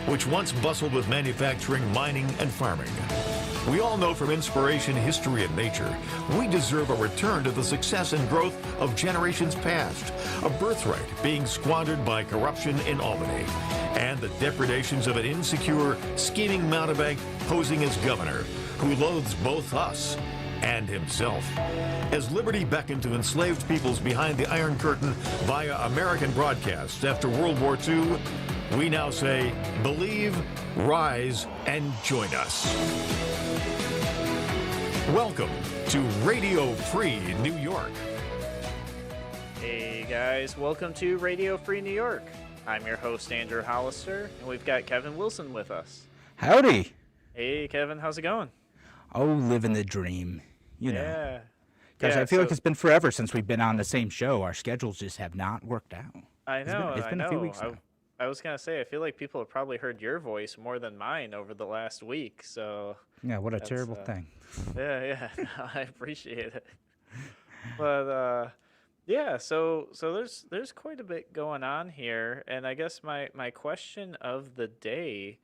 which once bustled with manufacturing, mining, and farming. We all know from inspiration, history, and nature, we deserve a return to the success and growth of generations past, a birthright being squandered by corruption in Albany, and the depredations of an insecure, scheming mountebank posing as governor, who loathes both us and himself. As liberty beckoned to enslaved peoples behind the Iron Curtain via American broadcasts after World War II, we now say, believe, rise, and join us. Welcome to Radio Free New York. Hey guys, welcome to Radio Free New York. I'm your host, Andrew Hollister, and we've got Kevin Wilson with us. Howdy. Hey Kevin, how's it going? Oh, living the dream. You know. Yeah. Gosh, I feel like it's been forever since we've been on the same show. Our schedules just have not worked out. I know. It's been a few weeks now. I was going to say, I feel like people have probably heard your voice more than mine over the last week. So yeah, what a terrible thing. Yeah, no, I appreciate it. But yeah, so there's quite a bit going on here, and I guess my question of the day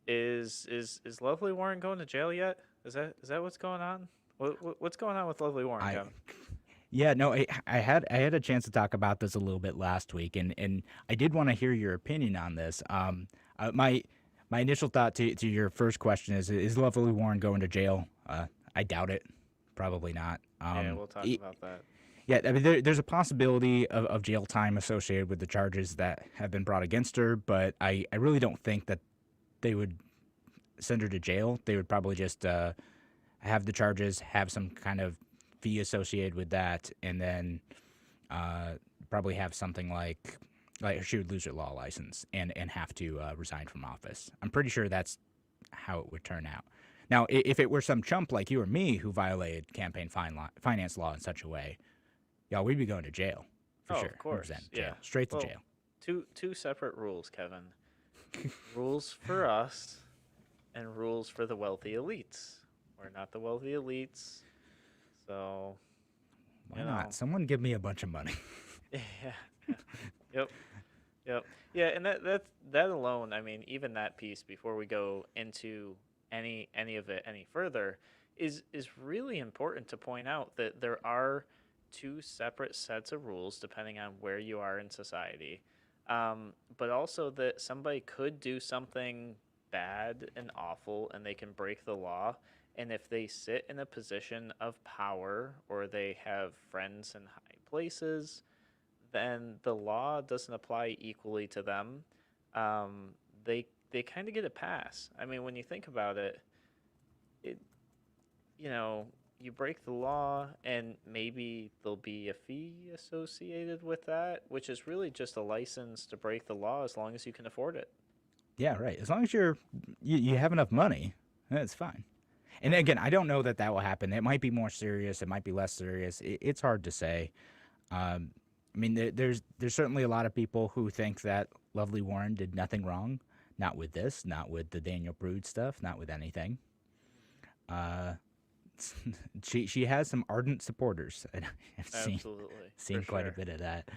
is Lovely Warren going to jail yet? Is that what's going on? What's going on with Lovely Warren, Kevin? Yeah, no, I had a chance to talk about this a little bit last week, and I did want to hear your opinion on this. My initial thought to your first question is Lovely Warren going to jail? I doubt it. Probably not. Yeah, we'll talk about that. Yeah, I mean, there's a possibility of jail time associated with the charges that have been brought against her, but I really don't think that they would send her to jail. They would probably just have the charges, have some kind of fee associated with that, and then probably have something like she would lose her law license and have to resign from office. I'm pretty sure that's how it would turn out. Now, if it were some chump like you or me who violated campaign finance law in such a way, yeah, we'd be going to jail for sure. Of course, jail, straight to jail. Two separate rules, Kevin. Rules for us and rules for the wealthy elites. We're not the wealthy elites, so why not? Someone give me a bunch of money. Yeah. Yep. Yeah, and that alone, I mean, even that piece before we go into any of it any further is really important to point out that there are two separate sets of rules depending on where you are in society. But also that somebody could do something bad and awful and they can break the law. And if they sit in a position of power or they have friends in high places, then the law doesn't apply equally to them. They kind of get a pass. I mean, when you think about it, you break the law and maybe there'll be a fee associated with that, which is really just a license to break the law as long as you can afford it. Yeah, right. As long as you have enough money, that's fine. And again, I don't know that will happen. It might be more serious. It might be less serious. It's hard to say. I mean, there's certainly a lot of people who think that Lovely Warren did nothing wrong. Not with this, not with the Daniel Brood stuff, not with anything. She has some ardent supporters. I've seen quite a bit of that.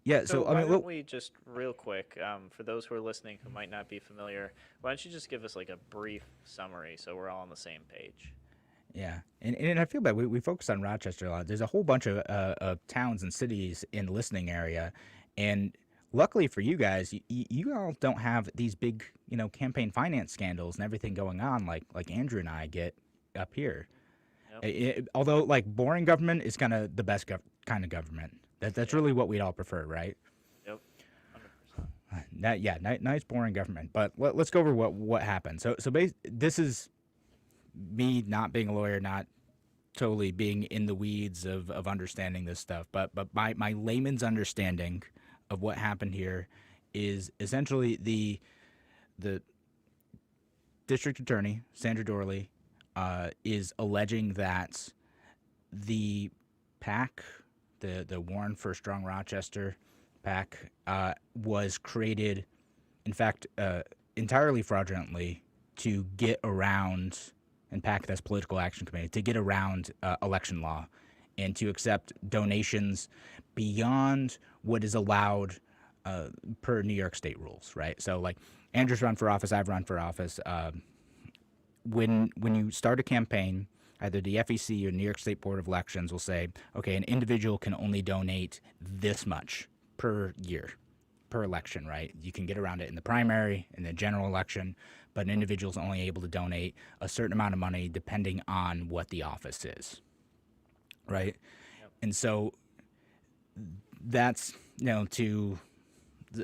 Yeah, so I mean, why don't we just real quick, for those who are listening who might not be familiar, why don't you just give us like a brief summary so we're all on the same page? Yeah, and I feel bad. We focus on Rochester a lot. There's a whole bunch of towns and cities in the listening area, and luckily for you guys, you all don't have these big, campaign finance scandals and everything going on like Andrew and I get up here. Yep. Although, like, boring government is kind of the best kind of government. That's really what we'd all prefer, right? Yep, 100%. Nice boring government. But let's go over what happened. So this is me not being a lawyer, not totally being in the weeds of understanding this stuff. But my layman's understanding of what happened here is essentially the district attorney, Sandra Dorley, is alleging that the PAC, the Warren for Strong Rochester PAC, was created, in fact, entirely fraudulently to get around, and PAC, that's Political Action Committee, to get around election law and to accept donations beyond what is allowed per New York State rules, right? So like Andrew's run for office, I've run for office. When you start a campaign, either the FEC or New York State Board of Elections will say, okay, an individual can only donate this much per year, per election, right? You can get around it in the primary, in the general election, but an individual's only able to donate a certain amount of money depending on what the office is, right? Yep. And so that's, to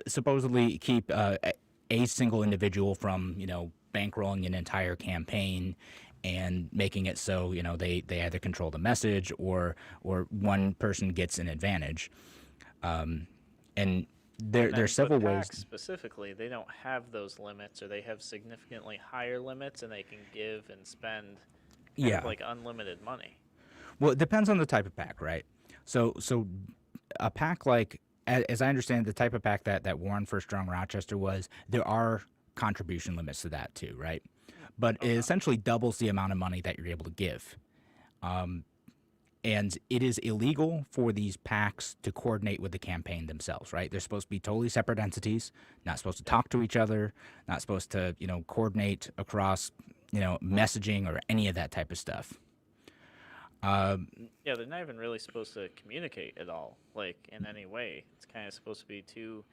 supposedly keep a single individual from, bankrolling an entire campaign and making it so, they either control the message or one person gets an advantage. And there's several ways. Specifically, they don't have those limits, or they have significantly higher limits, and they can give and spend like unlimited money. Well, it depends on the type of PAC, right? So a PAC like, as I understand the type of PAC that Warren First Strong Rochester was, there are contribution limits to that too, right? But it essentially doubles the amount of money that you're able to give. And it is illegal for these PACs to coordinate with the campaign themselves, right? They're supposed to be totally separate entities, not supposed to talk to each other, not supposed to, coordinate across, messaging or any of that type of stuff. Yeah, they're not even really supposed to communicate at all, like in any way. It's kind of supposed to be two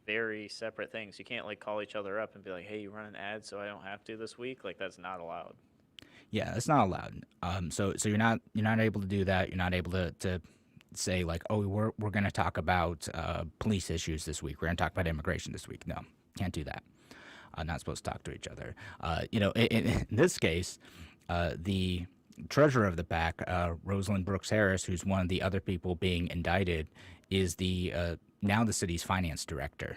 very separate things. You can't like call each other up and be like, "Hey, you run an ad, so I don't have to this week." Like that's not allowed. Yeah, it's not allowed. So you're not able to do that. You're not able to say like, "Oh, we're going to talk about police issues this week. We're going to talk about immigration this week." No, can't do that. Not supposed to talk to each other. In this case, the treasurer of the PAC, Rosalind Brooks Harris, who's one of the other people being indicted, is the now the city's finance director.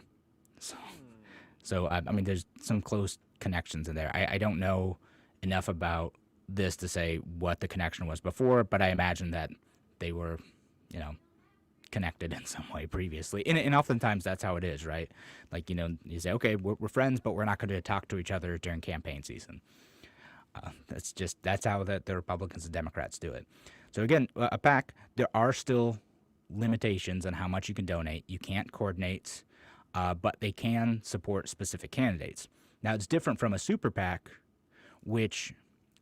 So I mean, there's some close connections in there. I don't know enough about this to say what the connection was before, but I imagine that they were, connected in some way previously. And oftentimes that's how it is, right? Like, you say, okay, we're friends, but we're not going to talk to each other during campaign season. That's how the Republicans and Democrats do it. So again, a PAC, there are still limitations on how much you can donate. You can't coordinate, but they can support specific candidates. Now, it's different from a super PAC, which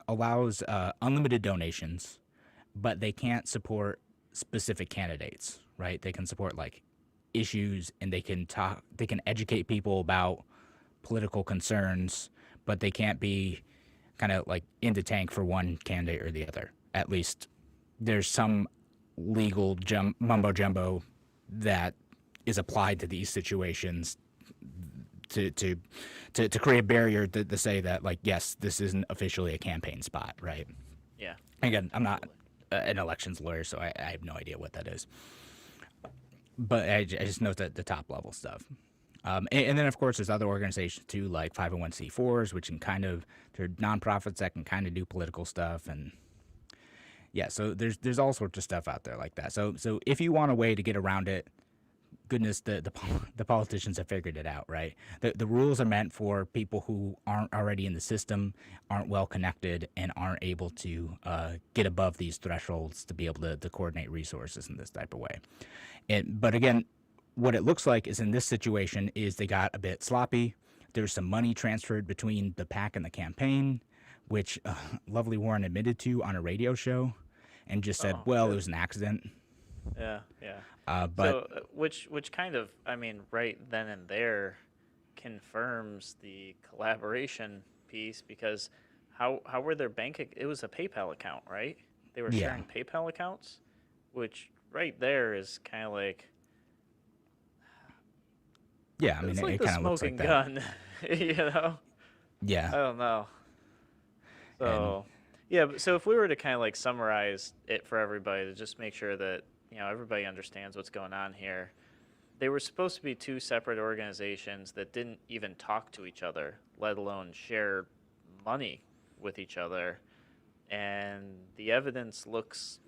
allows unlimited donations, but they can't support specific candidates, right? They can support like issues, and they can educate people about political concerns, but they can't be kind of like in the tank for one candidate or the other. At least there's some legal mumbo jumbo that is applied to these situations to create a barrier to say that, like, yes, this isn't officially a campaign spot, right? Yeah. Again, I'm not an elections lawyer, so I have no idea what that is. But I just know that the top level stuff. And then, of course, there's other organizations, too, like 501c4s, which they're nonprofits that can kind of do political stuff. And, yeah, so there's all sorts of stuff out there like that. So if you want a way to get around it, goodness, the politicians have figured it out, right? The rules are meant for people who aren't already in the system, aren't well connected, and aren't able to get above these thresholds to be able to coordinate resources in this type of way. But again, what it looks like is in this situation is they got a bit sloppy. There's some money transferred between the PAC and the campaign, which lovely Warren admitted to on a radio show and just said, it was an accident. Yeah. But which kind of, I mean, right then and there confirms the collaboration piece, because how were their it was a PayPal account, right? They were sharing PayPal accounts, which right there is kind of like, yeah, I mean, it's like it the kind of looks like smoking gun, Yeah. I don't know. So, so if we were to kind of like summarize it for everybody to just make sure that, everybody understands what's going on here, they were supposed to be two separate organizations that didn't even talk to each other, let alone share money with each other. And the evidence looks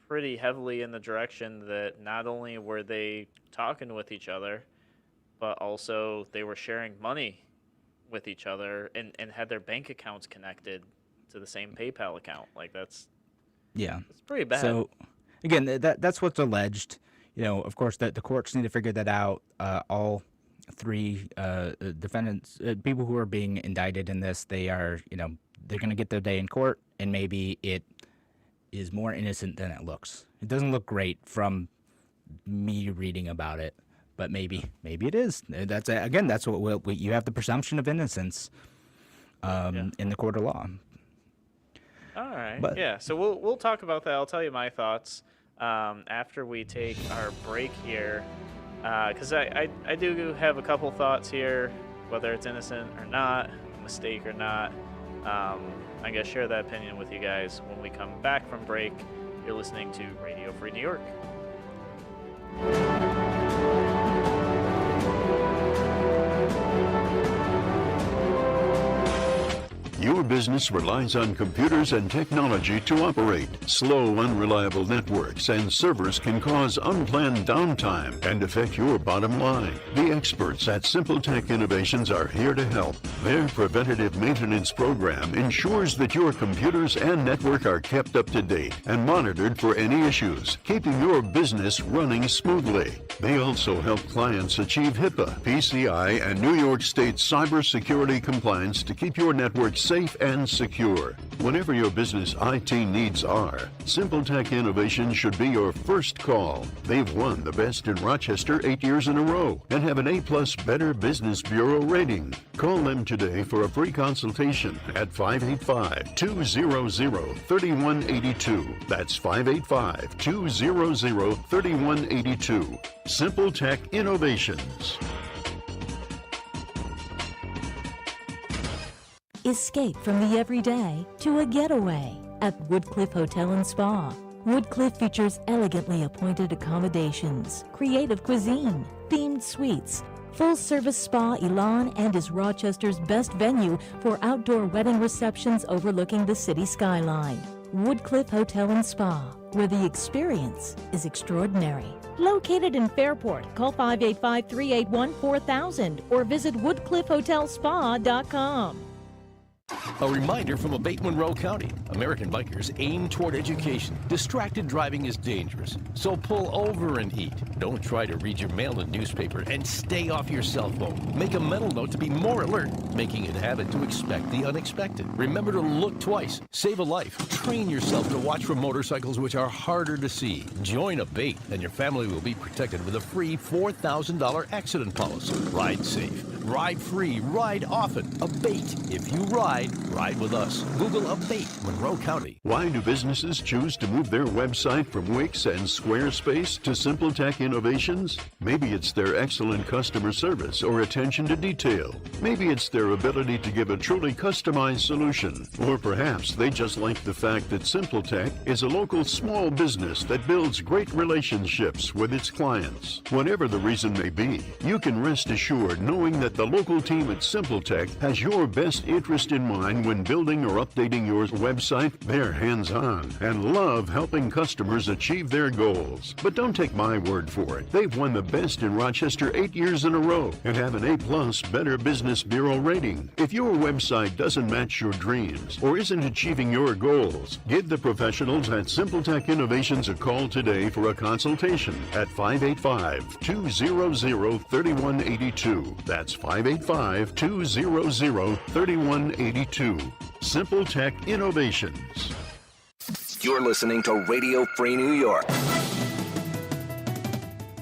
pretty heavily in the direction that not only were they talking with each other, but also they were sharing money with each other and had their bank accounts connected to the same PayPal account. Like that's pretty bad. So again, that's what's alleged. of course, the courts need to figure that out. All three defendants, people who are being indicted in this, they are, they're going to get their day in court, and maybe it is more innocent than it looks. It doesn't look great from me reading about it, but maybe it is. That's what you have, the presumption of innocence in the court of law. All right. So we'll talk about that. I'll tell you my thoughts after we take our break here, because I do have a couple thoughts here, whether it's innocent or not, a mistake or not. I'm going to share that opinion with you guys when we come back from break. You're listening to Radio Free New York. Your business relies on computers and technology to operate. Slow, unreliable networks and servers can cause unplanned downtime and affect your bottom line. The experts at Simple Tech Innovations are here to help. Their preventative maintenance program ensures that your computers and network are kept up to date and monitored for any issues, keeping your business running smoothly. They also help clients achieve HIPAA, PCI, and New York State cybersecurity compliance to keep your network safe and secure. Whenever your business IT needs are, Simple Tech Innovations should be your first call. They've won the Best in Rochester 8 years in a row and have an A+ Better Business Bureau rating. Call them today for a free consultation at 585-200-3182. That's 585-200-3182. Simple Tech Innovations. Escape from the everyday to a getaway at Woodcliff Hotel and Spa. Woodcliff features elegantly appointed accommodations, creative cuisine, themed suites, full-service spa Elan, and is Rochester's best venue for outdoor wedding receptions overlooking the city skyline. Woodcliff Hotel and Spa, where the experience is extraordinary. Located in Fairport, call 585-381-4000 or visit woodcliffhotelspa.com. A reminder from Abate Monroe County. American bikers aim toward education. Distracted driving is dangerous, so pull over and eat. Don't try to read your mail and newspaper, and stay off your cell phone. Make a mental note to be more alert, making it a habit to expect the unexpected. Remember to look twice. Save a life. Train yourself to watch for motorcycles which are harder to see. Join Abate, and your family will be protected with a free $4,000 accident policy. Ride safe. Ride free. Ride often. Abate. If you ride with us. Google Abate Monroe County. Why do businesses choose to move their website from Wix and Squarespace to Simple Tech Innovations? Maybe it's their excellent customer service or attention to detail. Maybe it's their ability to give a truly customized solution. Or perhaps they just like the fact that Simple Tech is a local small business that builds great relationships with its clients. Whatever the reason may be, you can rest assured knowing that the local team at Simple Tech has your best interest in mind when building or updating your website. They're hands-on and love helping customers achieve their goals. But don't take my word for it. They've won the Best in Rochester 8 years in a row and have an A+ Better Business Bureau rating. If your website doesn't match your dreams or isn't achieving your goals, give the professionals at Simple Tech Innovations a call today for a consultation at 585-200-3182. That's 585-200-3182. Simple Tech Innovations. You're listening to Radio Free New York.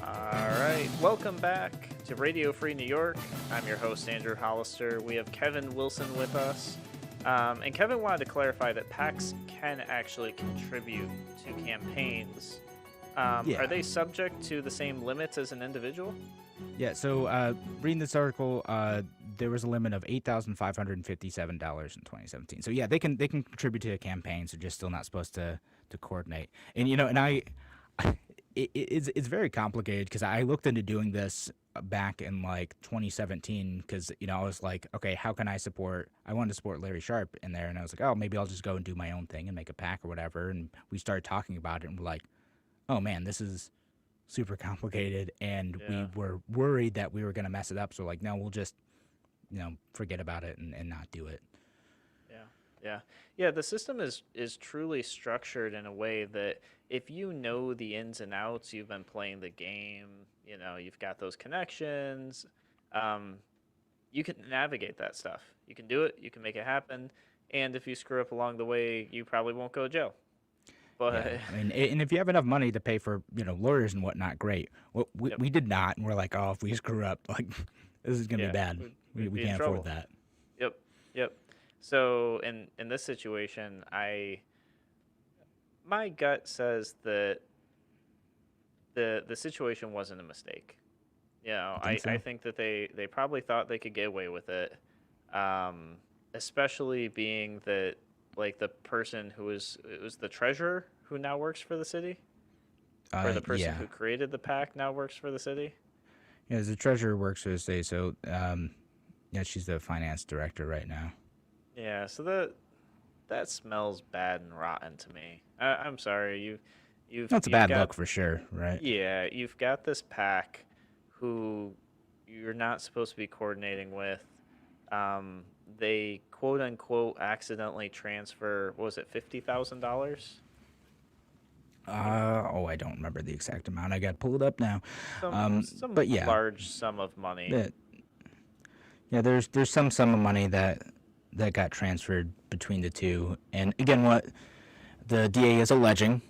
All right, welcome back to Radio Free New York. I'm your host, Andrew Hollister. We have Kevin Wilson with us. And Kevin wanted to clarify that PACs can actually contribute to campaigns. Are they subject to the same limits as an individual? Yeah, so reading this article, there was a limit of $8,557 in 2017. So yeah, they can contribute to a campaign, so just still not supposed to coordinate. And it's very complicated because I looked into doing this back in like 2017 because I was like, okay, how can I wanted to support Larry Sharp in there, and I was like, oh, maybe I'll just go and do my own thing and make a PAC or whatever. And we started talking about it, and we're like, oh man, this is super complicated, and we were worried that we were going to mess it up. So like, no, we'll just, forget about it and not do it. Yeah. Yeah, the system is truly structured in a way that if you know the ins and outs, you've been playing the game, you've got those connections, um, you can navigate that stuff. You can do it, you can make it happen, and if you screw up along the way, you probably won't go to jail. But Yeah, I mean, and if you have enough money to pay for lawyers and whatnot, great. Well, yep, we did not, and we're like, oh, if we screw up, like this is gonna yeah, be bad. we'd We be in can't trouble. afford that. Yep, yep. So in this situation, my gut says that the situation wasn't a mistake. Think I so? think that they probably thought they could get away with it, especially being that like the person who was the treasurer who now works for the city, or the person Yeah, who created the pack now works for the city. yeah. The treasurer works for the state, so yeah, she's the finance director right now. Yeah, so that smells bad and rotten to me. I'm sorry, That's a you've bad got look for sure, right? yeah, you've got this pack who you're not supposed to be coordinating with. They quote unquote accidentally transfer, what was it, $50,000? I don't remember the exact amount. I got to pull it up now. Some But yeah, large sum of money. yeah. There's some sum of money that got transferred between the two, and again, what the DA is alleging,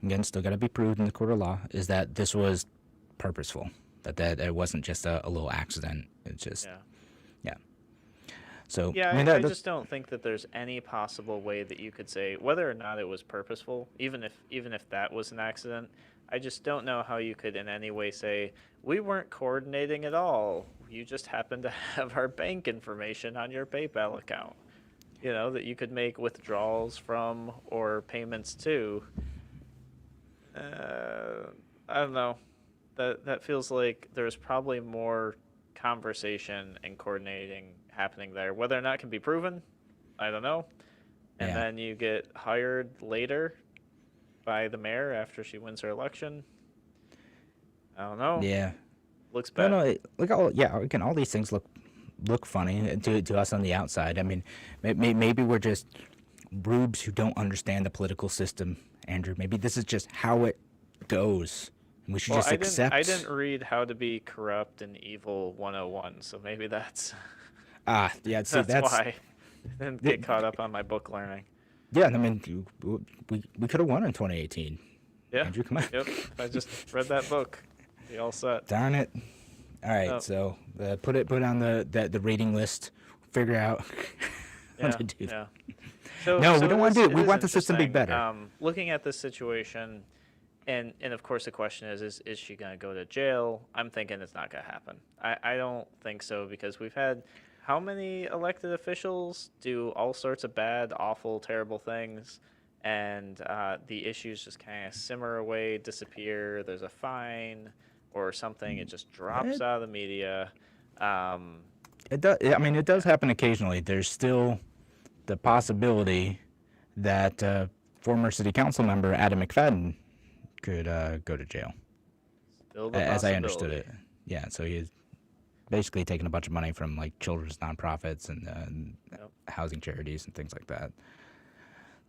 again, still got to be proved in the court of law, is that this was purposeful. That it wasn't just a little accident. It's just Yeah. yeah. So Yeah, I mean I that's just don't think that there's any possible way that you could say whether or not it was purposeful, even if that was an accident. I just don't know how you could in any way say we weren't coordinating at all. You just happened to have our bank information on your PayPal account. That you could make withdrawals from or payments to. I don't know. That feels like there's probably more conversation and coordinating happening there. Whether or not it can be proven, I don't know. And yeah. then you get hired later by the mayor after she wins her election. I don't know. Yeah. Looks No, bad. no. Again, all these things look funny to us on the outside. I mean, maybe we're just rubes who don't understand the political system, Andrew. Maybe this is just how it goes. And we should Well, just accept. I didn't read How to Be Corrupt and Evil 101, so maybe that's Yeah. See, that's why I didn't get caught up on my book learning. Yeah. I mean, we could have won in 2018. Yeah. Andrew, come on. Yep. I just read that book. Be all set. Darn it. All right. Oh. So put it on the rating list. Figure out how Yeah. to do that. Yeah. So, No, we so don't it want to is- do it. it We is want the system to be interesting. better. Looking at this situation, and of course the question is she going to go to jail? I'm thinking it's not going to happen. I don't think so, because we've had how many elected officials do all sorts of bad, awful, terrible things, and the issues just kind of simmer away, disappear. There's a fine or something. It just drops out of the media. It does. I mean, it does happen occasionally. There's still the possibility that former city council member Adam McFadden could go to jail, Still the as I understood possibility. it. Yeah. So he's basically taking a bunch of money from like children's nonprofits and Yep. housing charities and things like that.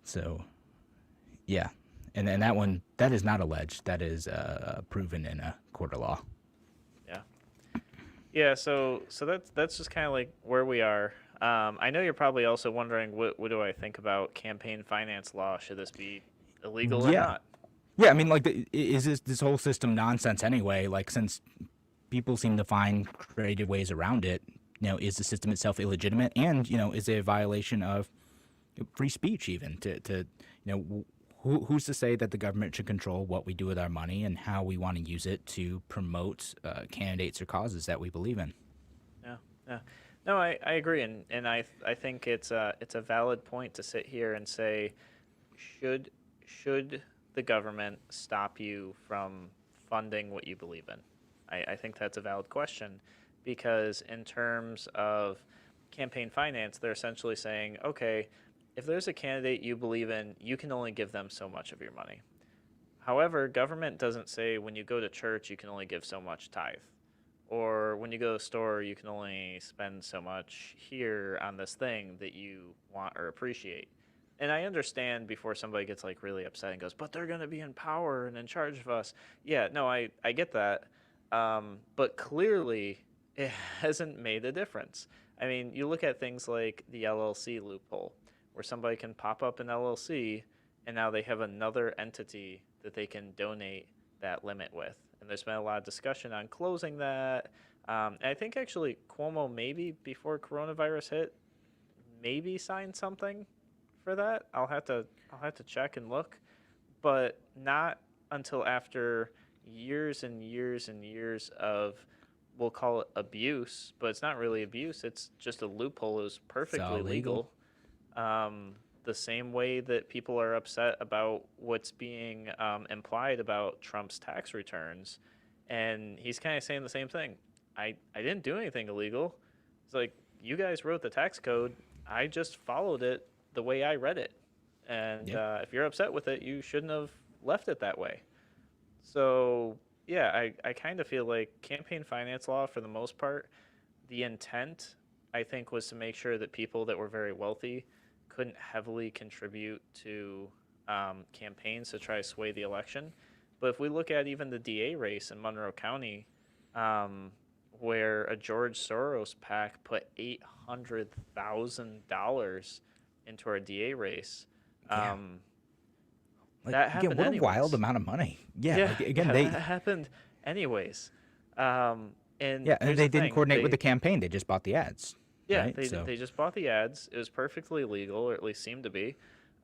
So, yeah. And that is not alleged. That is proven in a court of law. Yeah. Yeah, so that's just kind of like where we are. I know you're probably also wondering what do I think about campaign finance law? Should this be illegal or Yeah. not? Yeah, I mean, like, is this whole system nonsense anyway? Like, since people seem to find creative ways around it, is the system itself illegitimate? And, is it a violation of free speech even? Who's to say that the government should control what we do with our money and how we want to use it to promote candidates or causes that we believe in? Yeah, yeah. No, I agree, and I think it's a valid point to sit here and say, should the government stop you from funding what you believe in? I think that's a valid question, because in terms of campaign finance, they're essentially saying, okay, if there's a candidate you believe in, you can only give them so much of your money. However, government doesn't say when you go to church you can only give so much tithe, Or when you go to the store, you can only spend so much here on this thing that you want or appreciate. And I understand before somebody gets like really upset and goes, but they're going to be in power and in charge of us. Yeah, no, I get that. But clearly, it hasn't made a difference. I mean, you look at things like the LLC loophole, where somebody can pop up an LLC and now they have another entity that they can donate that limit with. And there's been a lot of discussion on closing that. And I think actually Cuomo maybe before coronavirus hit, maybe signed something for that. I'll have to check and look, but not until after years and years and years of, we'll call it abuse, but it's not really abuse. It's just a loophole. It was perfectly legal. The same way that people are upset about what's being implied about Trump's tax returns. And he's kind of saying the same thing. I didn't do anything illegal. It's like, you guys wrote the tax code. I just followed it the way I read it. And if you're upset with it, you shouldn't have left it that way. So, yeah, I kind of feel like campaign finance law, for the most part, the intent, I think, was to make sure that people that were very wealthy couldn't heavily contribute to campaigns to try to sway the election. But if we look at even the DA race in Monroe County, where a George Soros PAC put $800,000 into our DA race, that happened what anyways. A wild amount of money. That happened anyways. And they didn't coordinate with the campaign. They just bought the ads. Yeah, right? they just bought the ads. It was perfectly legal, or at least seemed to be.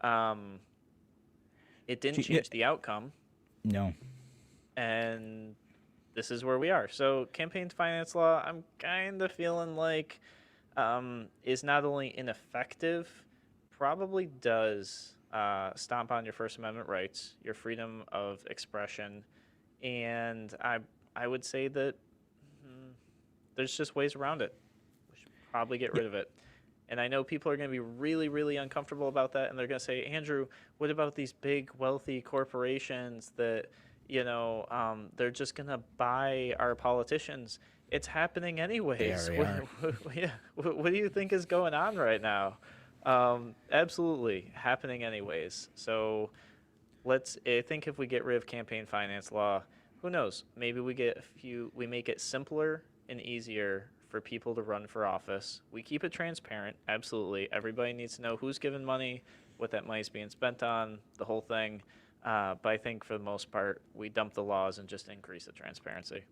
It didn't change the outcome. No. And this is where we are. So campaign finance law, I'm kind of feeling like is not only ineffective, probably does stomp on your First Amendment rights, your freedom of expression, and I would say that there's just ways around it. We should probably get rid of it. And I know people are going to be really, really uncomfortable about that, and they're going to say, Andrew, what about these big, wealthy corporations that, they're just going to buy our politicians? It's happening anyways. What do you think is going on right now? Absolutely happening anyways. So I think if we get rid of campaign finance law, who knows? Maybe we make it simpler and easier for people to run for office. We keep it transparent. Absolutely. Everybody needs to know who's giving money, what that money's being spent on, the whole thing. But I think for the most part, we dump the laws and just increase the transparency.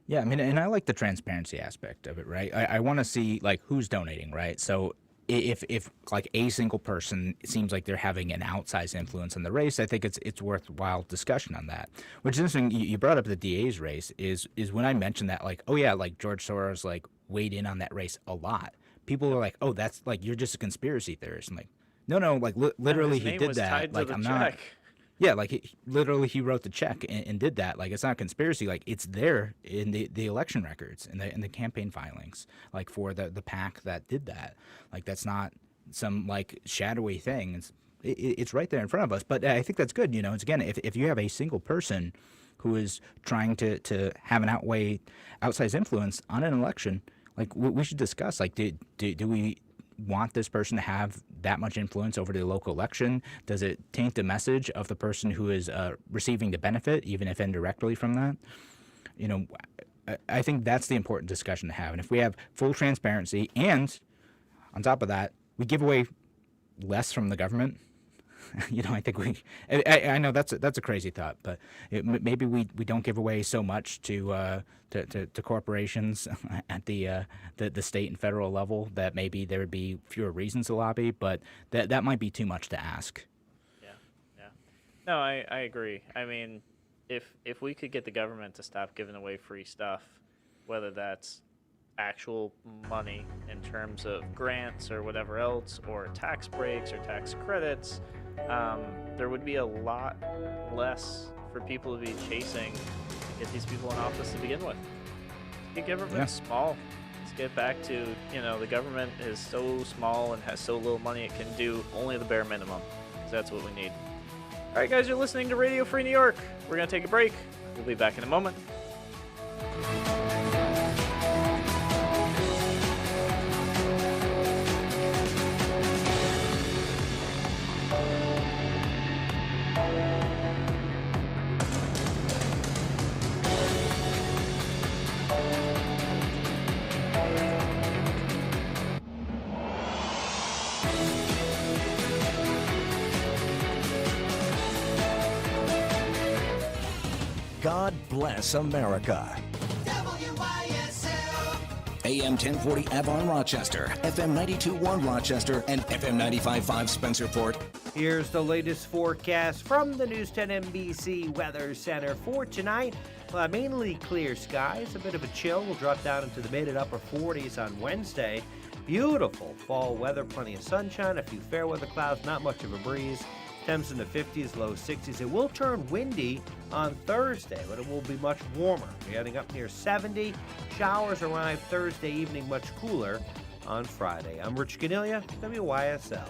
Yeah, I mean, and I like the transparency aspect of it, right? I want to see, like, who's donating, right? So if like a single person seems like they're having an outsized influence in the race, I think it's worthwhile discussion on that. Which is interesting. You brought up the DA's race is when I mentioned that, like, oh yeah, like George Soros like weighed in on that race a lot. People are like, oh, that's like, you're just a conspiracy theorist. I'm like, no, like literally he did that. Like, I'm not. Yeah, like he wrote the check and did that. Like, it's not a conspiracy. Like, it's there in the election records and the campaign filings, like for the PAC that did that. Like, that's not some like shadowy thing. It's right there in front of us. But I think that's good. It's again, if you have a single person who is trying to have an outsized influence on an election, like we should discuss. Like, do we want this person to have that much influence over the local election? Does it taint the message of the person who is receiving the benefit, even if indirectly from that? I think that's the important discussion to have. And if we have full transparency and on top of that, we give away less from the government, I think I know that's a crazy thought, but maybe we don't give away so much to corporations at the state and federal level that maybe there would be fewer reasons to lobby, but that might be too much to ask. Yeah. No, I agree. I mean, if we could get the government to stop giving away free stuff, whether that's actual money in terms of grants or whatever else, or tax breaks or tax credits, there would be a lot less for people to be chasing to get these people in office to begin with. Get government small. Let's get back to, the government is so small and has so little money, it can do only the bare minimum, because that's what we need. All right, guys, you're listening to Radio Free New York. We're going to take a break. We'll be back in a moment. God bless America. AM 1040 Avon Rochester, FM 92.1 Rochester, and FM 95.5 Spencerport. Here's the latest forecast from the News 10 NBC Weather Center for tonight. Mainly clear skies. A bit of a chill will drop down into the mid and upper 40s on Wednesday. Beautiful fall weather, plenty of sunshine, a few fair weather clouds, not much of a breeze. Temps in the 50s, low 60s. It will turn windy on Thursday, but it will be much warmer. We're heading up near 70. Showers arrive Thursday evening, much cooler on Friday. I'm Rich Canilia, WYSL.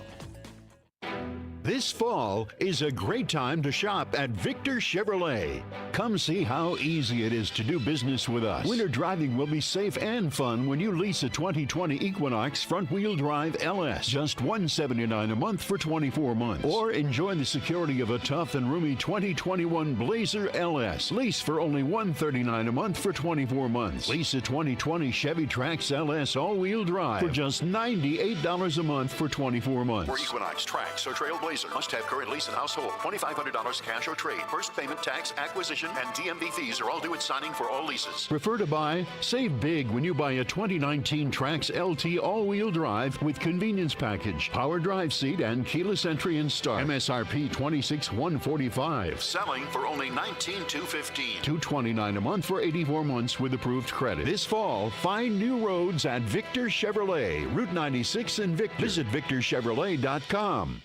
This fall is a great time to shop at Victor Chevrolet. Come see how easy it is to do business with us. Winter driving will be safe and fun when you lease a 2020 Equinox front-wheel drive LS. Just $179 a month for 24 months. Or enjoy the security of a tough and roomy 2021 Blazer LS. Lease for only $139 a month for 24 months. Lease a 2020 Chevy Trax LS all-wheel drive for just $98 a month for 24 months. For Equinox, Trax, or Trailblazer, must have current lease and household. $2,500 cash or trade. First payment, tax, acquisition, and DMV fees are all due at signing for all leases. Prefer to buy? Save big when you buy a 2019 Trax LT all-wheel drive with convenience package, power drive seat, and keyless entry and start. MSRP $26,145. Selling for only $19,215. $229 a month for 84 months with approved credit. This fall, find new roads at Victor Chevrolet, Route 96 in Victor. Visit victorchevrolet.com.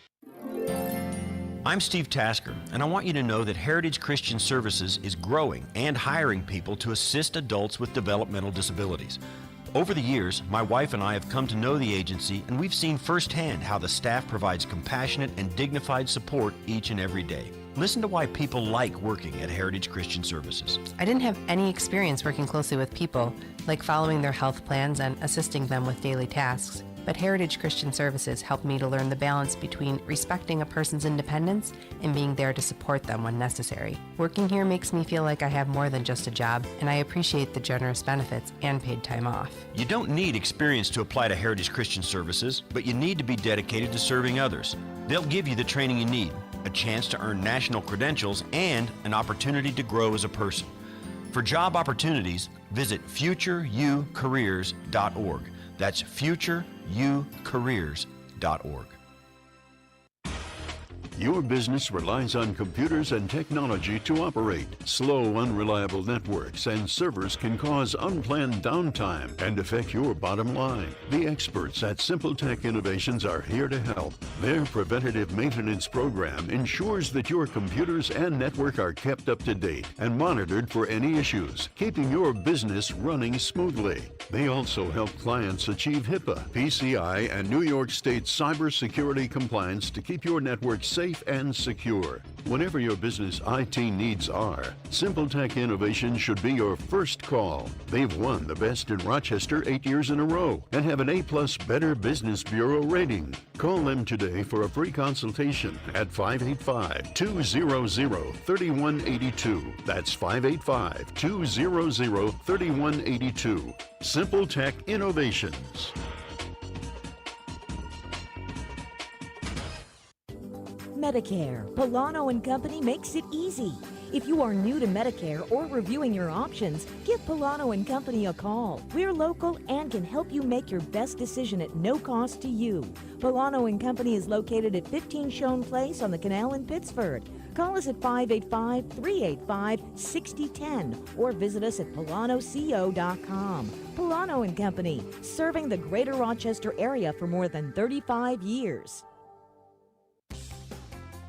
I'm Steve Tasker, and I want you to know that Heritage Christian Services is growing and hiring people to assist adults with developmental disabilities. Over the years, my wife and I have come to know the agency, and we've seen firsthand how the staff provides compassionate and dignified support each and every day. Listen to why people like working at Heritage Christian Services. I didn't have any experience working closely with people, like following their health plans and assisting them with daily tasks. But Heritage Christian Services helped me to learn the balance between respecting a person's independence and being there to support them when necessary. Working here makes me feel like I have more than just a job, and I appreciate the generous benefits and paid time off. You don't need experience to apply to Heritage Christian Services, but you need to be dedicated to serving others. They'll give you the training you need, a chance to earn national credentials, and an opportunity to grow as a person. For job opportunities, visit futureyoucareers.org. That's futureyoucareers.org. Your business relies on computers and technology to operate. Slow, unreliable networks and servers can cause unplanned downtime and affect your bottom line. The experts at Simple Tech Innovations are here to help. Their preventative maintenance program ensures that your computers and network are kept up to date and monitored for any issues, keeping your business running smoothly. They also help clients achieve HIPAA, PCI, and New York State cybersecurity compliance to keep your network safe and secure. Whenever your business IT needs are, Simple Tech Innovation should be your first call. They've won the Best in Rochester 8 years in a row and have an A+ Better Business Bureau rating. Call them today for a free consultation at 585-200-3182. That's 585-200-3182. Simple Tech Innovations. Medicare. Polano & Company makes it easy. If you are new to Medicare or reviewing your options, give Polano & Company a call. We're local and can help you make your best decision at no cost to you. Polano & Company is located at 15 Schoen Place on the Canal in Pittsford. Call us at 585-385-6010 or visit us at polanoco.com. Polano & Company, serving the greater Rochester area for more than 35 years.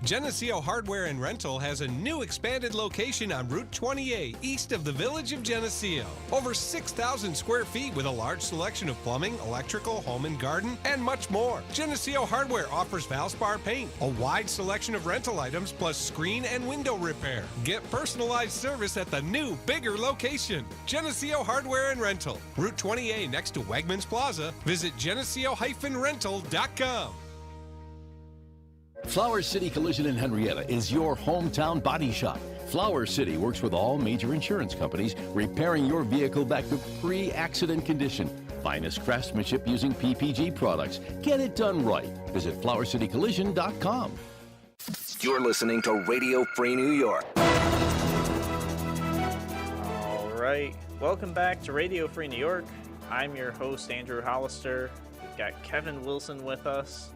Geneseo Hardware and Rental has a new expanded location on Route 28, east of the village of Geneseo. Over 6,000 square feet with a large selection of plumbing, electrical, home and garden, and much more. Geneseo Hardware offers Valspar paint, a wide selection of rental items, plus screen and window repair. Get personalized service at the new, bigger location. Geneseo Hardware and Rental, Route 28 next to Wegmans Plaza. Visit geneseorental.com. Flower City Collision in Henrietta is your hometown body shop. Flower City works with all major insurance companies, repairing your vehicle back to pre-accident condition. Finest craftsmanship using PPG products. Get it done right. Visit flowercitycollision.com. You're listening to Radio Free New York. right. Welcome back to Radio Free New York. I'm your host, Andrew Hollister. We've got Kevin Wilson with us.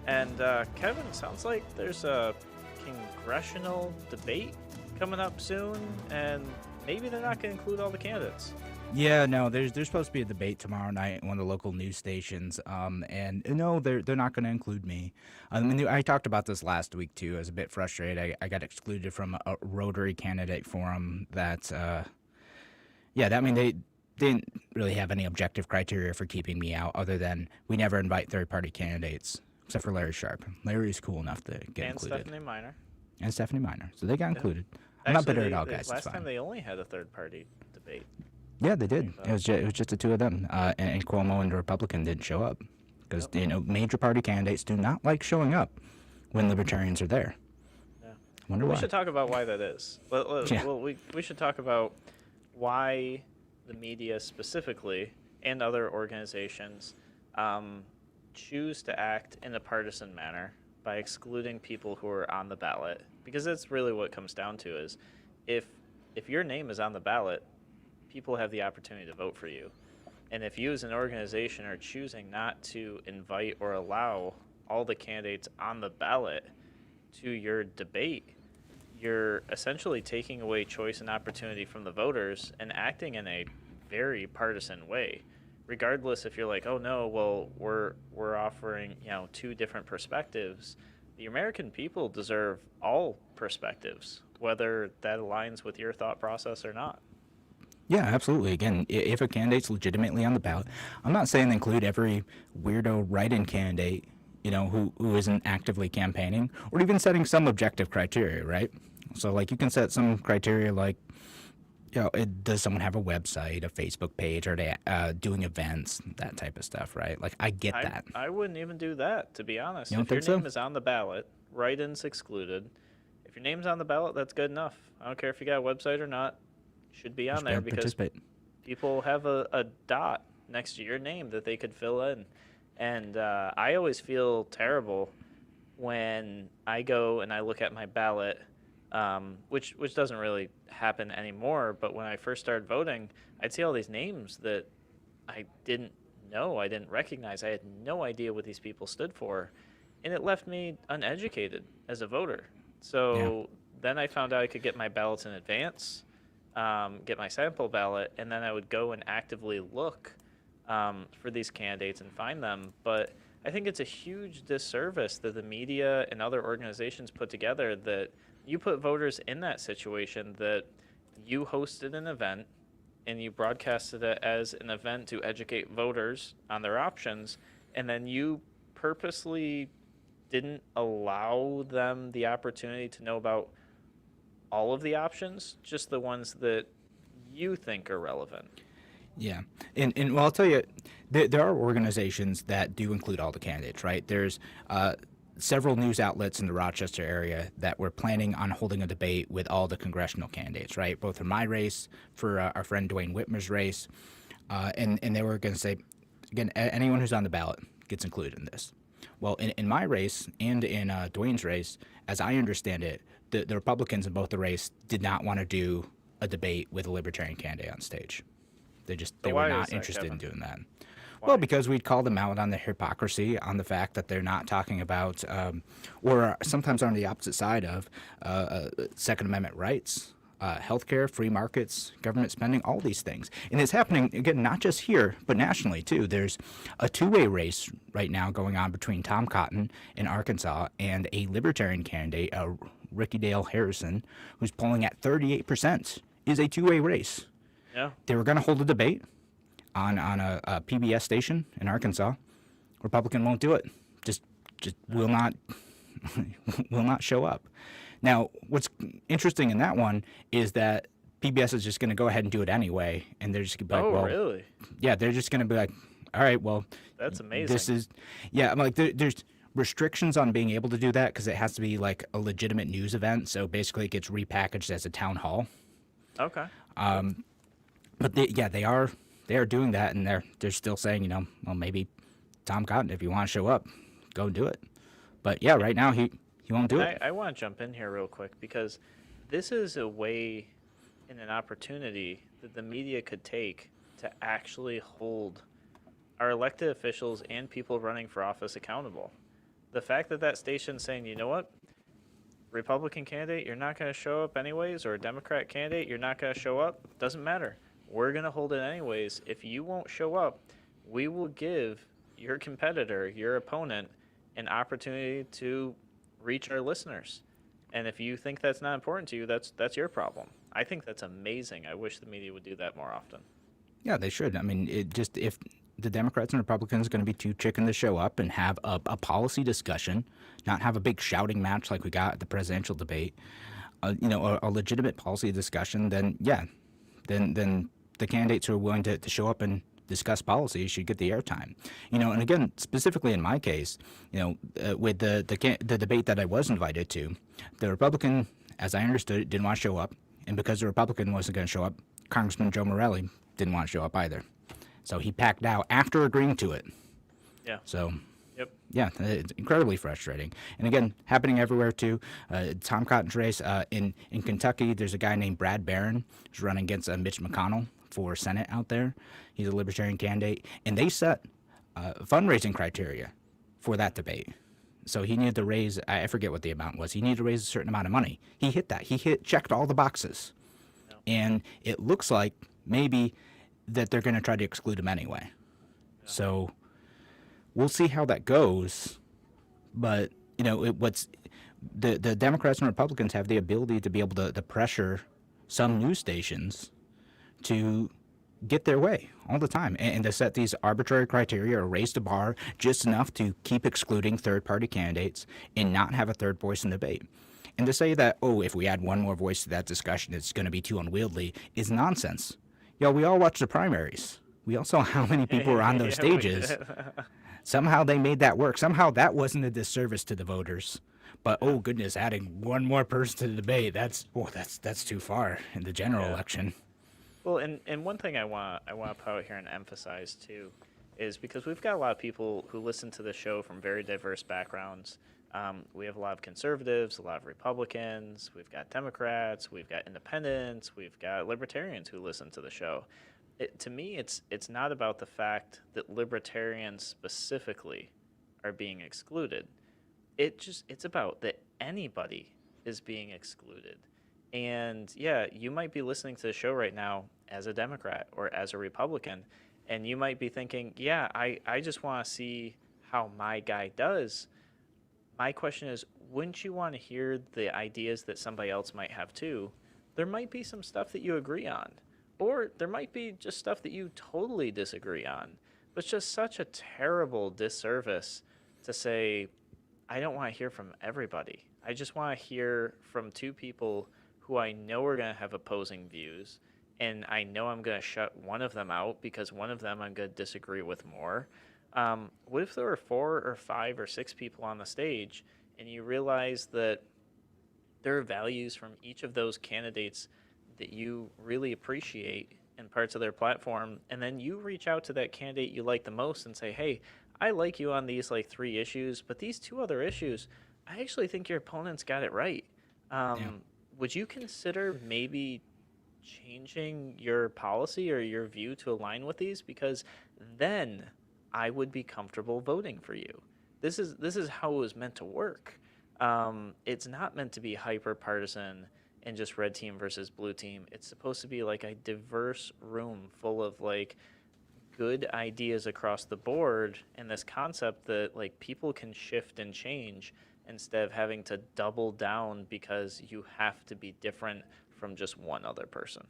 And Kevin, sounds like there's a congressional debate coming up soon, and maybe they're not going to include all the candidates. Yeah, no, there's supposed to be a debate tomorrow night at one of the local news stations, and no, they're not going to include me. I mean, I talked about this last week too. I was a bit frustrated. I got excluded from a Rotary candidate forum. They didn't really have any objective criteria for keeping me out, other than we never invite third-party candidates except for Larry Sharp. Larry's cool enough to get included. And Stephanie Miner. So they got included. I'm Actually, not bitter at all, guys. Last time they only had a third-party debate. Yeah, they did. It was just the two of them, and Cuomo and the Republican didn't show up because major party candidates do not like showing up when libertarians are there. Yeah. Wonder why. We should talk about why that is. Well, we should talk about why the media specifically and other organizations choose to act in a partisan manner by excluding people who are on the ballot, because that's really what it comes down to. Is if your name is on the ballot, people have the opportunity to vote for you. And if you as an organization are choosing not to invite or allow all the candidates on the ballot to your debate, you're essentially taking away choice and opportunity from the voters and acting in a very partisan way. Regardless if you're like, oh no, well, we're offering, two different perspectives. The American people deserve all perspectives, whether that aligns with your thought process or not. Yeah, absolutely. Again, if a candidate's legitimately on the ballot, I'm not saying include every weirdo write-in candidate, who isn't actively campaigning or even setting some objective criteria, right? So, like, you can set some criteria like, does someone have a website, a Facebook page, are they doing events, that type of stuff, right? Like, I get that. I wouldn't even do that, to be honest. You don't if your think so? name is on the ballot, write-ins excluded. If your name's on the ballot, that's good enough. I don't care if you got a website or not. Should be on there because people have a dot next to your name that they could fill in. And I always feel terrible when I go and I look at my ballot, which doesn't really happen anymore. But when I first started voting, I'd see all these names that I didn't know, I didn't recognize. I had no idea what these people stood for. And it left me uneducated as a voter. So then I found out I could get my ballots in advance. Get my sample ballot, and then I would go and actively look for these candidates and find them. But I think it's a huge disservice that the media and other organizations put together, that you put voters in that situation, that you hosted an event and you broadcasted it as an event to educate voters on their options, and then you purposely didn't allow them the opportunity to know about all of the options, just the ones that you think are relevant. Yeah. And well, I'll tell you, there are organizations that do include all the candidates, right? There's several news outlets in the Rochester area that were planning on holding a debate with all the congressional candidates, right? Both for my race, for our friend Dwayne Whitmer's race, and they were going to say, again, anyone who's on the ballot gets included in this. Well, in my race and in Dwayne's race, as I understand it, the Republicans in both the race did not want to do a debate with a libertarian candidate on stage. They were not interested in doing that. Why? Well, because we'd call them out on the hypocrisy, on the fact that they're not talking about, or sometimes on the opposite side of, Second Amendment rights, healthcare, free markets, government spending, all these things. And it's happening, again, not just here, but nationally, too. There's a two-way race right now going on between Tom Cotton in Arkansas and a libertarian candidate, Ricky Dale Harrison, who's polling at 38%, is a two-way race. Yeah. They were going to hold a debate on a PBS station in Arkansas. Republican won't do it. Just will not show up. Now, what's interesting in that one is that PBS is just going to go ahead and do it anyway, and they're just going to be like, well, really? Yeah, they're just going to be like, all right, well, that's amazing. This is, yeah, I'm like, there's restrictions on being able to do that because it has to be like a legitimate news event. So basically, it gets repackaged as a town hall. Okay. But they are doing that, and they're still saying, well, maybe Tom Cotton, if you want to show up, go do it. But yeah, right now he won't do it. I want to jump in here real quick because this is a way and an opportunity that the media could take to actually hold our elected officials and people running for office accountable. The fact that that station's saying, you know what, Republican candidate, you're not going to show up anyways, or a Democrat candidate, you're not going to show up, doesn't matter. We're going to hold it anyways. If you won't show up, we will give your competitor, your opponent, an opportunity to reach our listeners. And if you think that's not important to you, that's your problem. I think that's amazing. I wish the media would do that more often. Yeah, they should. I mean, if the Democrats and Republicans are going to be too chicken to show up and have a policy discussion, not have a big shouting match like we got at the presidential debate, a legitimate policy discussion, then the candidates who are willing to show up and discuss policy should get the airtime. And again, specifically in my case, with the debate that I was invited to, the Republican, as I understood it, didn't want to show up, and because the Republican wasn't going to show up, Congressman Joe Morelli didn't want to show up either. So he packed out after agreeing to it. Yeah. So, yep. Yeah, it's incredibly frustrating. And again, happening everywhere too. Tom Cotton's race in Kentucky, there's a guy named Brad Barron who's running against Mitch McConnell for Senate out there. He's a libertarian candidate. And they set fundraising criteria for that debate. So he needed to raise, I forget what the amount was. He needed to raise a certain amount of money. He hit that. Checked all the boxes. No. And it looks like maybe that they're going to try to exclude him anyway. Yeah. So we'll see how that goes. But, the Democrats and Republicans have the ability to be able to pressure some news stations to get their way all the time and to set these arbitrary criteria or raise the bar just enough to keep excluding third-party candidates and not have a third voice in debate. And to say that, if we add one more voice to that discussion, it's going to be too unwieldy is nonsense. We all watched the primaries. We all saw how many people were on those stages. Somehow they made that work. Somehow that wasn't a disservice to the voters. But oh goodness, adding one more person to the debate, that's too far in the general election. Well, and one thing I want to put out here and emphasize too is because we've got a lot of people who listen to the show from very diverse backgrounds. We have a lot of conservatives, a lot of Republicans, we've got Democrats, we've got independents, we've got libertarians who listen to the show. To me, it's not about the fact that libertarians specifically are being excluded. It's about that anybody is being excluded. And yeah, you might be listening to the show right now as a Democrat or as a Republican, and you might be thinking, yeah, I just want to see how my guy does. My question is, wouldn't you want to hear the ideas that somebody else might have too? There might be some stuff that you agree on, or there might be just stuff that you totally disagree on. But it's just such a terrible disservice to say, I don't want to hear from everybody. I just want to hear from two people who I know are going to have opposing views, and I know I'm going to shut one of them out because one of them I'm going to disagree with more. What if there were 4 or 5 or 6 people on the stage and you realize that there are values from each of those candidates that you really appreciate in parts of their platform, and then you reach out to that candidate you like the most and say, hey, I like you on these 3 issues, but these 2 other issues, I actually think your opponent's got it right. Would you consider maybe changing your policy or your view to align with these? Because then I would be comfortable voting for you. This is how it was meant to work. It's not meant to be hyper partisan and just red team versus blue team. It's supposed to be like a diverse room full of good ideas across the board, and this concept that people can shift and change instead of having to double down because you have to be different from just one other person.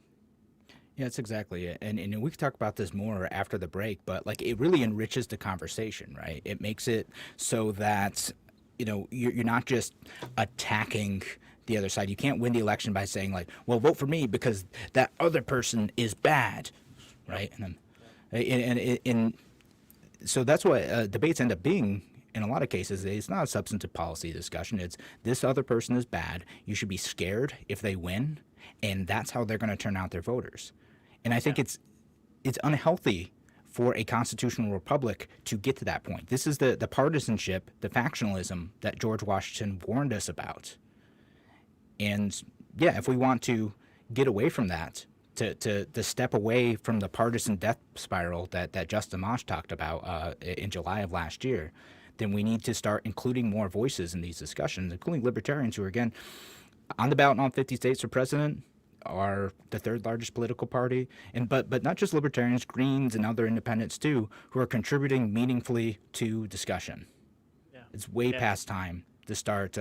Yeah, that's exactly it. And we can talk about this more after the break, but it really enriches the conversation, right? It makes it so that, you're not just attacking the other side. You can't win the election by saying well, vote for me because that other person is bad, right? And so that's what debates end up being. In a lot of cases, it's not a substantive policy discussion. It's this other person is bad. You should be scared if they win, and that's how they're going to turn out their voters. And I think it's unhealthy for a constitutional republic to get to that point. This is the partisanship, the factionalism that George Washington warned us about. And yeah, if we want to get away from that, to step away from the partisan death spiral that Justin Amash talked about in July of last year, then we need to start including more voices in these discussions, including libertarians who are, again, on the ballot in all 50 states for president, are the third largest political party, but not just libertarians, Greens and other independents too, who are contributing meaningfully to discussion. Yeah. It's way past time to start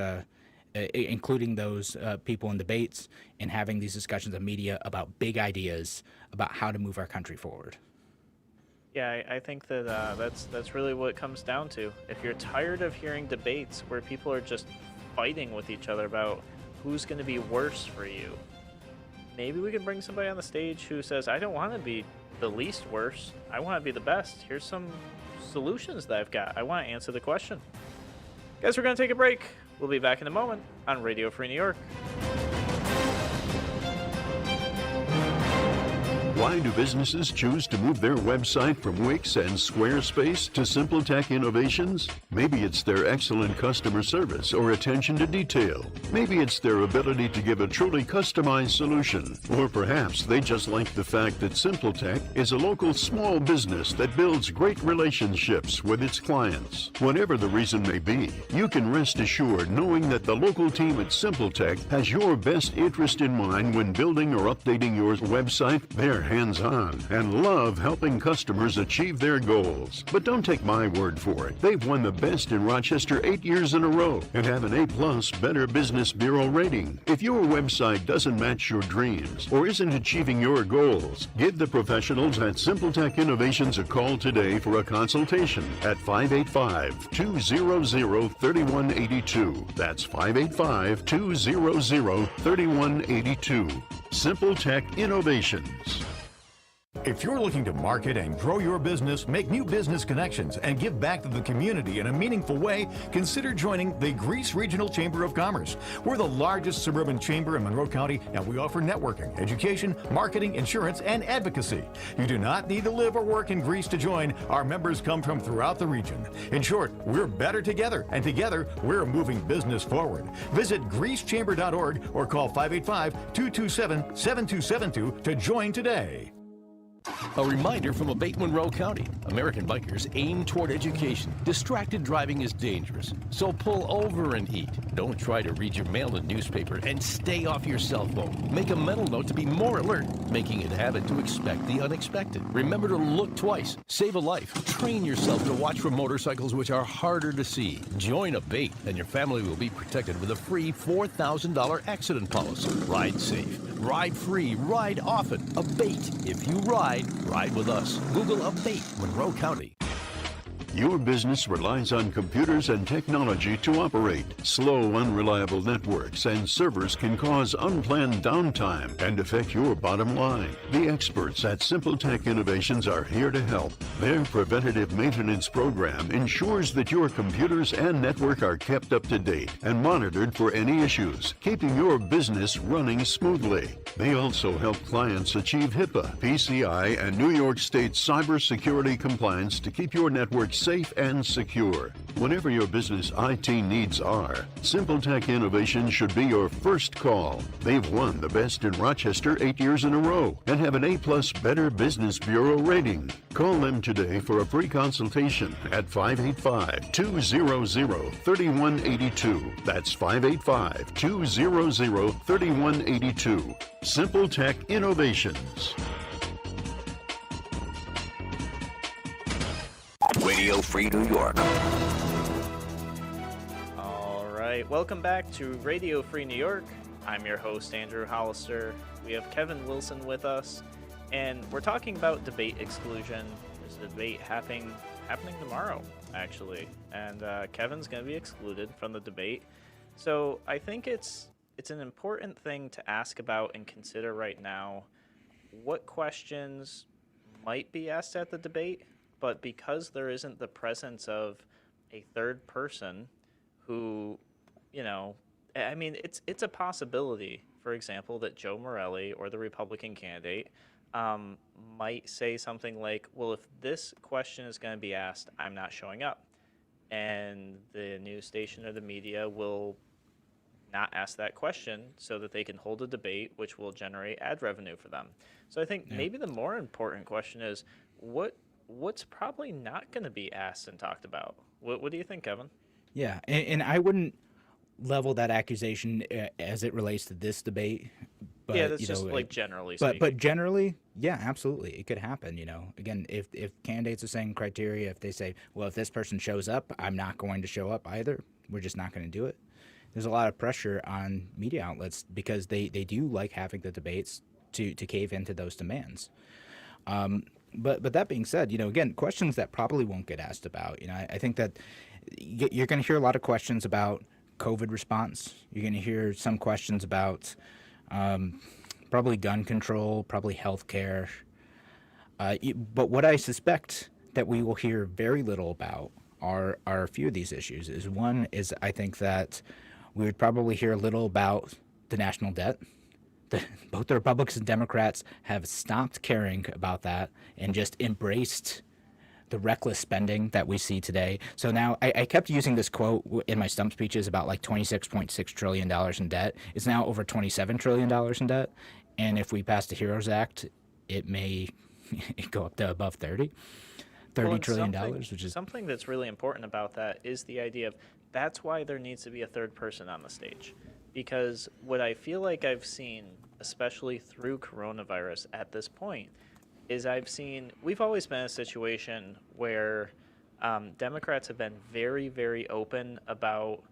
including those people in debates and having these discussions in media about big ideas about how to move our country forward. Yeah, I think that that's really what it comes down to. If you're tired of hearing debates where people are just fighting with each other about who's going to be worse for you, maybe we can bring somebody on the stage who says, I don't want to be the least worst. I want to be the best. Here's some solutions that I've got. I want to answer the question. Guys, we're going to take a break. We'll be back in a moment on Radio Free New York. Why do businesses choose to move their website from Wix and Squarespace to SimpleTech Innovations? Maybe it's their excellent customer service or attention to detail. Maybe it's their ability to give a truly customized solution. Or perhaps they just like the fact that SimpleTech is a local small business that builds great relationships with its clients. Whatever the reason may be, you can rest assured knowing that the local team at SimpleTech has your best interest in mind when building or updating your website. They're hands-on and love helping customers achieve their goals. But don't take my word for it. They've won the best in Rochester 8 years in a row and have an A+ Better Business Bureau rating. If your website doesn't match your dreams or isn't achieving your goals, give the professionals at SimpleTech Innovations a call today for a consultation at 585-200-3182. That's 585-200-3182. SimpleTech Innovations. If you're looking to market and grow your business, make new business connections, and give back to the community in a meaningful way, consider joining the Greece Regional Chamber of Commerce. We're the largest suburban chamber in Monroe County, and we offer networking, education, marketing, insurance, and advocacy. You do not need to live or work in Greece to join. Our members come from throughout the region. In short, we're better together, and together, we're moving business forward. Visit greecechamber.org or call 585-227-7272 to join today. A reminder from Abatement Monroe County. American bikers aim toward education. Distracted driving is dangerous, so pull over and eat. Don't try to read your mail and newspaper, and stay off your cell phone. Make a mental note to be more alert, making it a habit to expect the unexpected. Remember to look twice. Save a life. Train yourself to watch for motorcycles which are harder to see. Join Abate, and your family will be protected with a free $4,000 accident policy. Ride safe. Ride free. Ride often. Abate. If you ride with us. Google Abate Monroe County. Your business relies on computers and technology to operate. Slow, unreliable networks and servers can cause unplanned downtime and affect your bottom line. The experts at SimpleTech Innovations are here to help. Their preventative maintenance program ensures that your computers and network are kept up to date and monitored for any issues, keeping your business running smoothly. They also help clients achieve HIPAA, PCI, and New York State cybersecurity compliance to keep your network safe and secure. Whatever your business IT needs are, SimpleTech Innovations should be your first call. They've won the best in Rochester 8 years in a row and have an A+ Better Business Bureau rating. Call them today for a free consultation at 585-200-3182. That's 585-200-3182. SimpleTech Innovations. Radio Free New York. All right, welcome back to Radio Free New York. I'm your host, Andrew Hollister. We have Kevin Wilson with us, and we're talking about debate exclusion. There's a debate happening tomorrow, actually, and Kevin's going to be excluded from the debate. So I think it's an important thing to ask about and consider right now. What questions might be asked at the debate? But because there isn't the presence of a third person who, I mean, it's a possibility, for example, that Joe Morelli or the Republican candidate might say something like, well, if this question is going to be asked, I'm not showing up. And the news station or the media will not ask that question so that they can hold a debate which will generate ad revenue for them. So I think maybe the more important question is what's probably not going to be asked and talked about. What do you think, Kevin? Yeah, and I wouldn't level that accusation as it relates to this debate. But, yeah, that's just like generally speaking. But generally, yeah, absolutely, it could happen. Again, if candidates are saying criteria, if they say, well, if this person shows up, I'm not going to show up either. We're just not going to do it. There's a lot of pressure on media outlets because they do like having the debates to cave into those demands. But that being said, again, questions that probably won't get asked about. I think that you're going to hear a lot of questions about COVID response. You're going to hear some questions about probably gun control, probably health care. But what I suspect that we will hear very little about are a few of these issues. One is I think that we would probably hear a little about the national debt. Both the Republicans and Democrats have stopped caring about that and just embraced the reckless spending that we see today. So now I kept using this quote in my stump speeches about like $26.6 trillion in debt. It's now over $27 trillion in debt. And if we pass the HEROES Act, it may go up to above $30 trillion, which is something that's really important about that is the idea of that's why there needs to be a third person on the stage. Because what I feel like I've seen, especially through coronavirus at this point, is we've always been in a situation where Democrats have been very, very open about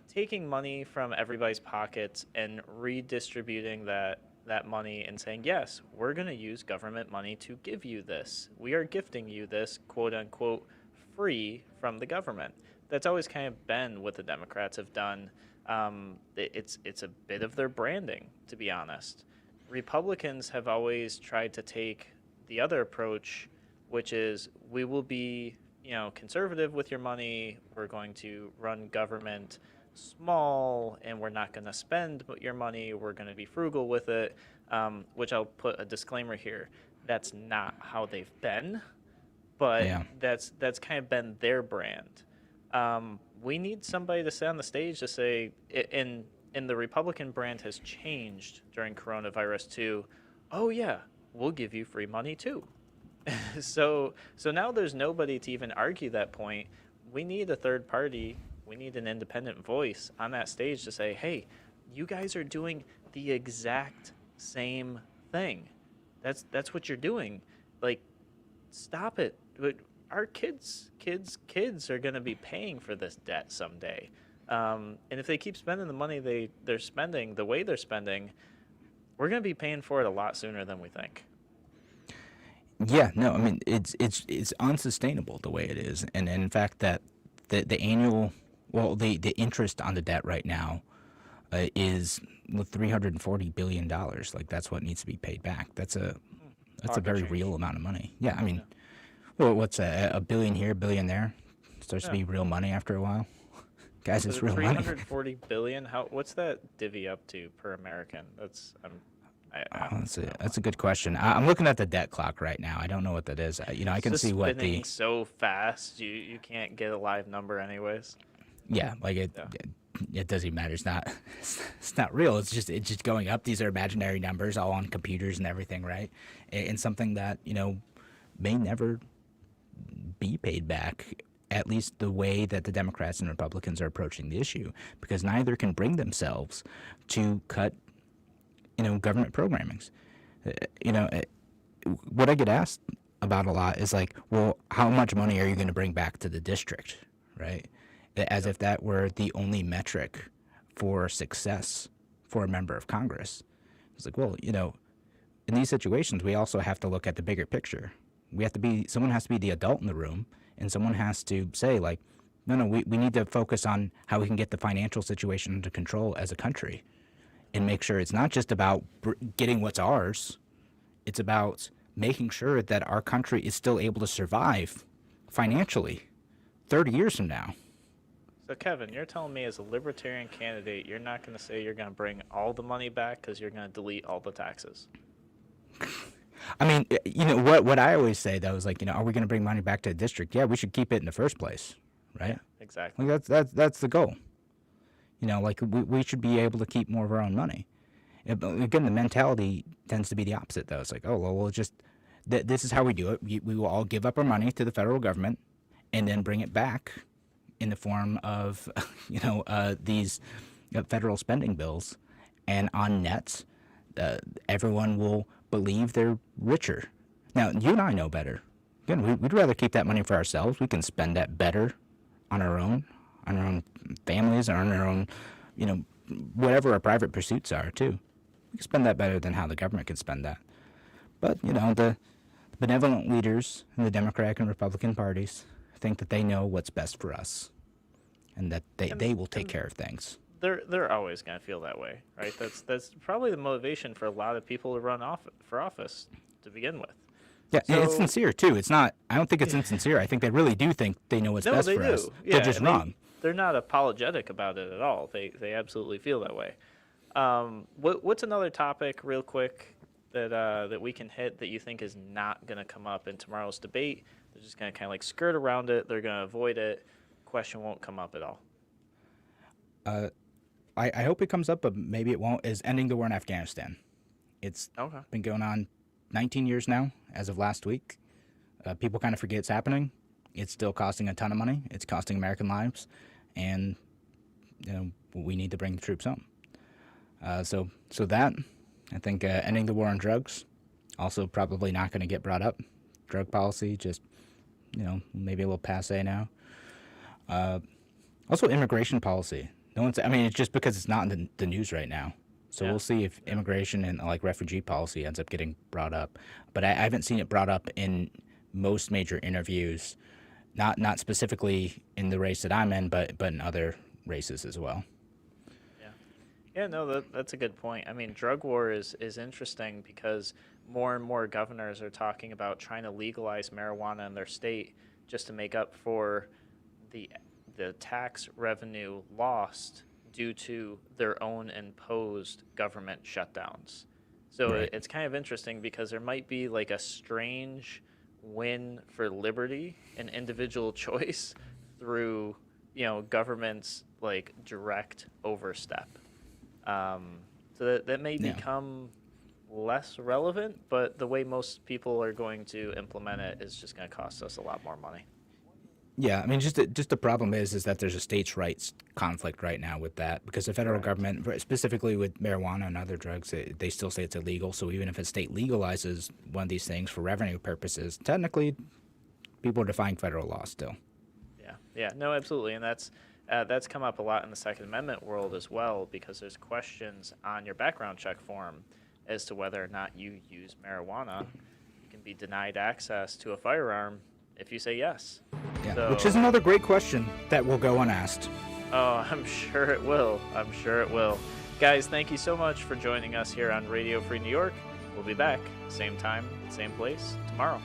taking money from everybody's pockets and redistributing that money and saying, yes, we're going to use government money to give you this. We are gifting you this, quote unquote, free from the government. That's always kind of been what the Democrats have done. It's a bit of their branding, to be honest. Republicans have always tried to take the other approach, which is we will be, conservative with your money. We're going to run government small, and we're not going to spend your money. We're going to be frugal with it, which I'll put a disclaimer here. That's not how they've been, but that's kind of been their brand. We need somebody to sit on the stage to say, and the Republican brand has changed during coronavirus to, oh yeah, we'll give you free money too. So now there's nobody to even argue that point. We need a third party. We need an independent voice on that stage to say, hey, you guys are doing the exact same thing. That's what you're doing. Like, stop it. But our kids are going to be paying for this debt someday. And if they keep spending the money they're spending the way they're spending, we're going to be paying for it a lot sooner than we think. Yeah, no, I mean, it's unsustainable the way it is. And in fact, that the annual, the interest on the debt right now is $340 billion. Like, that's what needs to be paid back. That's a very real amount of money. Yeah, I mean, well, what's a billion here, billion there? Starts to be real money after a while. Guys, it's real money. $340 billion. What's that divvy up to per American? That's a good question. I'm looking at the debt clock right now. I don't know what that is. I can see what spinning so fast you can't get a live number anyways. Yeah, like it doesn't matter. It's not real. It's just going up. These are imaginary numbers, all on computers and everything, right? And something that may never be paid back. At least the way that the Democrats and Republicans are approaching the issue, because neither can bring themselves to cut, government programmings. What I get asked about a lot is like, well, how much money are you going to bring back to the district, right? As if that were the only metric for success for a member of Congress. It's like, well, in these situations, we also have to look at the bigger picture. Someone has to be the adult in the room. And someone has to say, like, no, we need to focus on how we can get the financial situation under control as a country and make sure it's not just about getting what's ours. It's about making sure that our country is still able to survive financially 30 years from now. So, Kevin, you're telling me as a libertarian candidate, you're not going to say you're going to bring all the money back because you're going to delete all the taxes? I mean, what I always say, though, is like, are we going to bring money back to the district? Yeah, we should keep it in the first place, right? Yeah, exactly. Like that's the goal. Like we should be able to keep more of our own money. Again, the mentality tends to be the opposite, though. It's like, oh, well, we'll just, this is how we do it. We will all give up our money to the federal government and then bring it back in the form of, these federal spending bills. And on net, everyone will believe they're richer. Now, you and I know better. Again, we'd rather keep that money for ourselves. We can spend that better on our own families, or on our own, whatever our private pursuits are, too. We can spend that better than how the government can spend that. But, the benevolent leaders in the Democratic and Republican parties think that they know what's best for us and that they will take care of things. They're always going to feel that way, right? That's probably the motivation for a lot of people to run for office to begin with. Yeah, and it's sincere, too. I don't think it's insincere. I think they really do think they know what's best for us. They're just wrong. They're not apologetic about it at all. They absolutely feel that way. What's another topic, real quick, that we can hit that you think is not going to come up in tomorrow's debate? They're just going to kind of like skirt around it. They're going to avoid it. Question won't come up at all. I hope it comes up, but maybe it won't, is ending the war in Afghanistan. It's been going on 19 years now, as of last week. People kind of forget it's happening. It's still costing a ton of money. It's costing American lives, and we need to bring the troops home. So that, I think, ending the war on drugs, also probably not going to get brought up. Drug policy, just maybe a little passé now. Also, immigration policy. It's just because it's not in the news right now. So we'll see if immigration and refugee policy ends up getting brought up. But I haven't seen it brought up in most major interviews, not specifically in the race that I'm in, but in other races as well. Yeah, no, that's a good point. Drug war is interesting because more and more governors are talking about trying to legalize marijuana in their state just to make up for the tax revenue lost due to their own imposed government shutdowns. So it's kind of interesting because there might be like a strange win for liberty and individual choice through, government's like direct overstep. So that may become less relevant, but the way most people are going to implement it is just going to cost us a lot more money. Yeah, just the problem is that there's a states' rights conflict right now with that, because the federal government, specifically with marijuana and other drugs, they still say it's illegal. So even if a state legalizes one of these things for revenue purposes, technically, people are defying federal law still. Yeah, no, absolutely, and that's come up a lot in the Second Amendment world as well, because there's questions on your background check form as to whether or not you use marijuana. You can be denied access to a firearm if you say yes. Yeah, so, which is another great question that will go unasked. Oh, I'm sure it will. Guys, thank you so much for joining us here on Radio Free New York. We'll be back, same time, same place, tomorrow.